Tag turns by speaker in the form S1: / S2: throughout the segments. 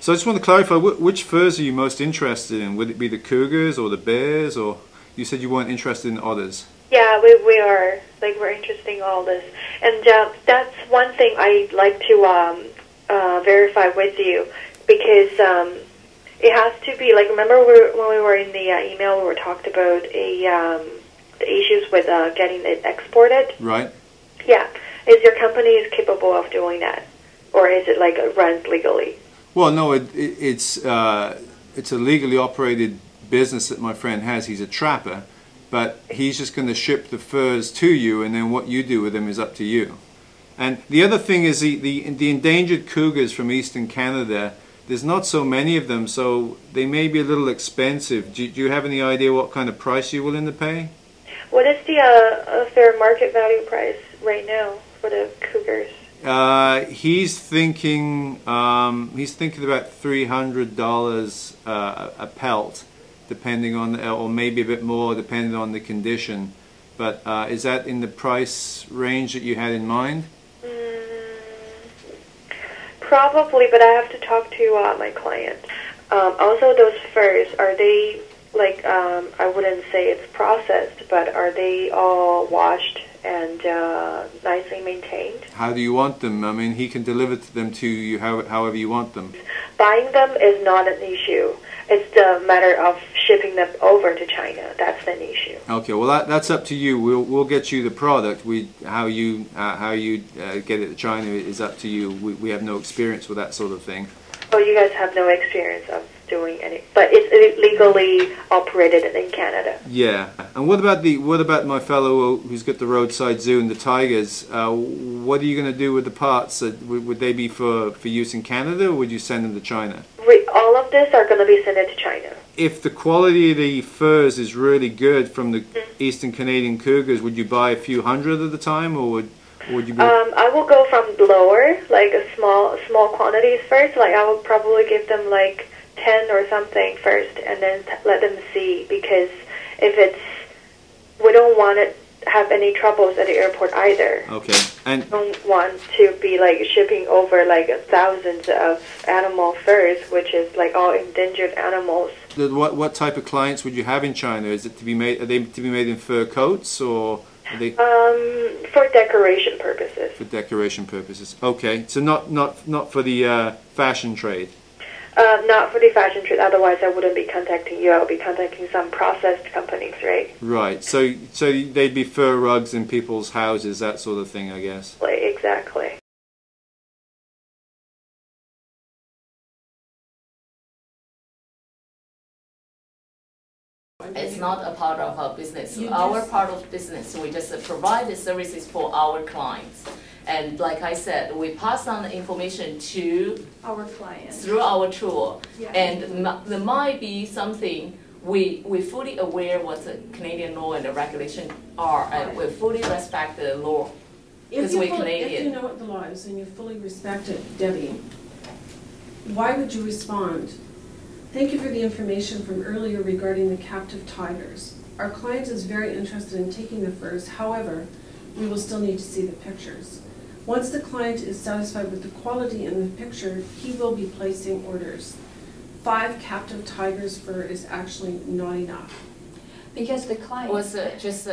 S1: So I just want to clarify, which furs are you most interested in? Would it be the cougars or the bears, or you said you weren't interested in otters?
S2: Yeah, we are. Like, we're interested in all this. And that's one thing I'd like to verify with you, because it has to be, like, remember when we were in the email, we were talked about the issues with getting it exported?
S1: Right.
S2: Yeah. Is your company capable of doing that? Or is it, like, runs legally?
S1: Well, no, it's a legally operated business that my friend has. He's a trapper, but he's just going to ship the furs to you, and then what you do with them is up to you. And the other thing is the endangered cougars from eastern Canada, there's not so many of them, so they may be a little expensive. Do you have any idea what kind of price you're willing to pay?
S2: What is the fair market value price right now for the cougars?
S1: He's thinking about $300 a pelt, depending on or maybe a bit more depending on the condition. But is that in the price range that you had in mind?
S2: Probably, but I have to talk to my client. Also, those furs, are they, like, I wouldn't say it's processed, but are they all washed and nicely maintained?
S1: How do you want them? I mean, he can deliver them to you however you want them.
S2: Buying them is not an issue. It's the matter of shipping them over to China. That's an issue. Okay,
S1: well that's up to you. We'll get you the product. How you get it to China is up to you. We have no experience with that sort of thing.
S2: Oh, you guys have no experience of doing any, but it's legally operated in Canada.
S1: Yeah. And what about my fellow who's got the roadside zoo and the tigers? What are you going to do with the parts? Would they be for use in Canada, or would you send them to China?
S2: All of this are going to be sent to China. If
S1: the quality of the furs is really good from the eastern Canadian cougars, would you buy a few hundred at a time, or would you?
S2: I will go from lower, like a small quantities first. Like, I will probably give them like 10 or something first, and then let them see, because we don't want to have any troubles at the airport either.
S1: Okay. And
S2: don't want to be like shipping over like thousands of animal furs, which is like all endangered animals.
S1: What type of clients would you have in China? Is it to be made? Are they to be made in fur coats, or are they?
S2: For decoration purposes.
S1: For decoration purposes. Okay. So not for the fashion trade.
S2: Not for the fashion trade. Otherwise, I wouldn't be contacting you. I would be contacting some processed companies, right?
S1: Right. So they'd be fur rugs in people's houses, that sort of thing, I guess.
S2: Exactly.
S3: It's not a part of our business. Our part of business, we just provide the services for our clients. And like I said, we pass on the information to
S4: our clients
S3: through our tool.
S4: Yeah.
S3: And there might be something we're fully aware what the Canadian law and the regulation are, and we fully respect the law because we're Canadian.
S4: If you know what the law is and you fully respect it, Debbie, why would you respond? Thank you for the information from earlier regarding the captive tigers. Our client is very interested in taking the furs. However, we will still need to see the pictures. Once the client is satisfied with the quality in the picture, he will be placing orders. 5 captive tigers fur is actually not enough.
S3: Because the client was just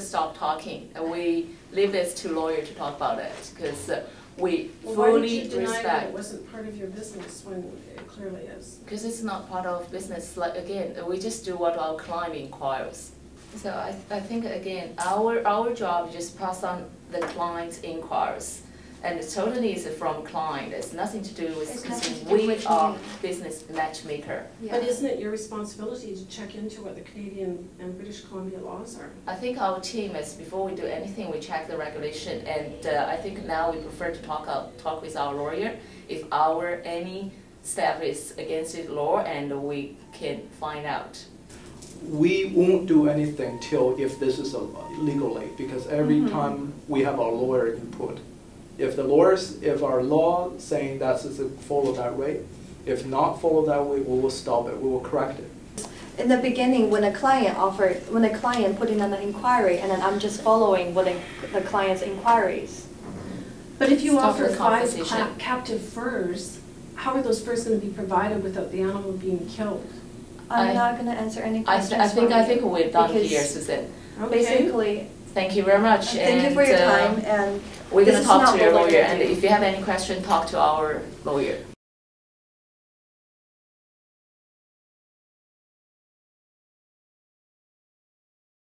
S3: stop talking. We leave this to lawyer to talk about it, because we fully
S4: why did you deny
S3: respect.
S4: That it wasn't part of your business when it clearly is?
S3: Because it's not part of business. Like, again, we just do what our client inquires. So I think, again, our job is just pass on the client's inquiries. And it totally is from client. It's nothing to do with, because we are business matchmaker.
S4: Yeah. But isn't it your responsibility to check into what the Canadian and British Columbia laws are?
S3: I think our team is, before we do anything, we check the regulation. And I think now we prefer to talk with our lawyer if any step is against the law, and we can find out.
S5: We won't do anything till if this is legally, because every time we have our lawyer input. If our law saying that is follow that way, if not follow that way, we will stop it. We will correct it.
S6: In the beginning, when a client put in an inquiry, and then I'm just following what the client's inquiries.
S4: But if you offer 5 captive furs, how are those furs going to be provided without the animal being killed?
S6: I'm not going to answer any questions.
S3: I think we're done
S6: because
S3: here, Susan.
S6: Basically,
S3: thank you very much.
S6: thank you for your time. And
S3: we're going to
S6: this is
S3: talk
S6: not
S3: to your
S6: what we're
S3: lawyer,
S6: gonna
S3: and
S6: do.
S3: if you have any question, talk to our lawyer.